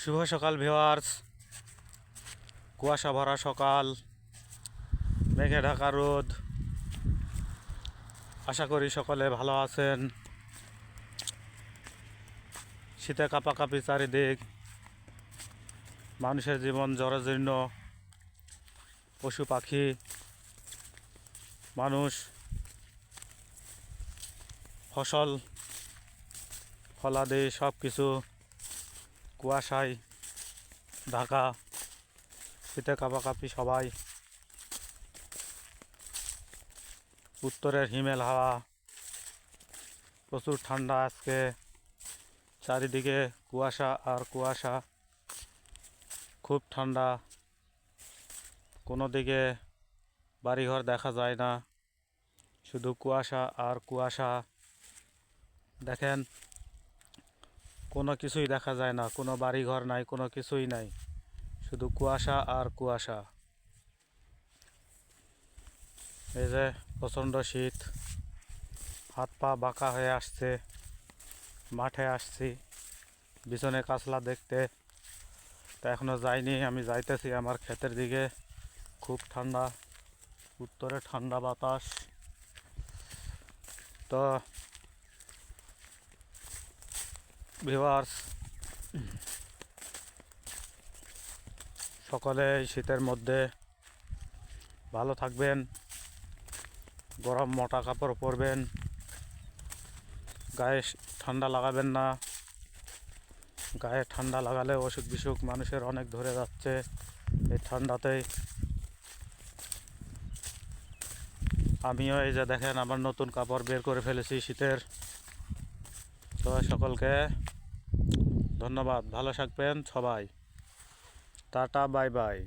শুভ সকাল ভিউয়ার্স। কুয়াশা ভরা সকাল, মেঘে ঢাকা রোদ। আশা করি সকলে ভালো আছেন। শীতে কাঁপাকাঁপি চারিদিক, মানুষের জীবন জরাজীর্ণ, পশু পাখি, মানুষ, ফসল ফলাদি সব কিছু কুয়াশায় ঢাকা। শীতে কাঁপাকাঁপি সবাই। উত্তরের হিমেল হাওয়া, প্রচুর ঠান্ডা আজকে। চারিদিকে কুয়াশা আর কুয়াশা, খুব ঠান্ডা। কোনো দিকে বাড়িঘর দেখা যায় না, শুধু কুয়াশা আর কুয়াশা। দেখেন, কোনো কিছুই দেখা যায় না, কোনো বাড়িঘর নাই, কোনো কিছুই নাই, শুধু কুয়াশা আর কুয়াশা। এই যে প্রচণ্ড শীত, হাত পা বাঁকা হয়ে আসছে। মাঠে আসছি বিছনে কাঁচলা দেখতে, তা এখনো যাইনি। আমি যাইতেছি আমার ক্ষেতের দিকে। খুব ঠান্ডা, উত্তরে ঠান্ডা বাতাস। তো ভিউয়ার্স, সকলে এই শীতের মধ্যে ভালো থাকবেন, গরম মোটা কাপড় পরবেন, গায়ে ঠান্ডা লাগাবেন না। গায়ে ঠান্ডা লাগালে অসুখ বিসুখ মানুষের অনেক ধরে যাচ্ছে এই ঠান্ডাতেই। আমিও এই যে দেখেন, আমার নতুন কাপড় বের করে ফেলেছি শীতের। তো সকলকে ধন্যবাদ, ভালো থাকবেন সবাই। Tata, bye bye.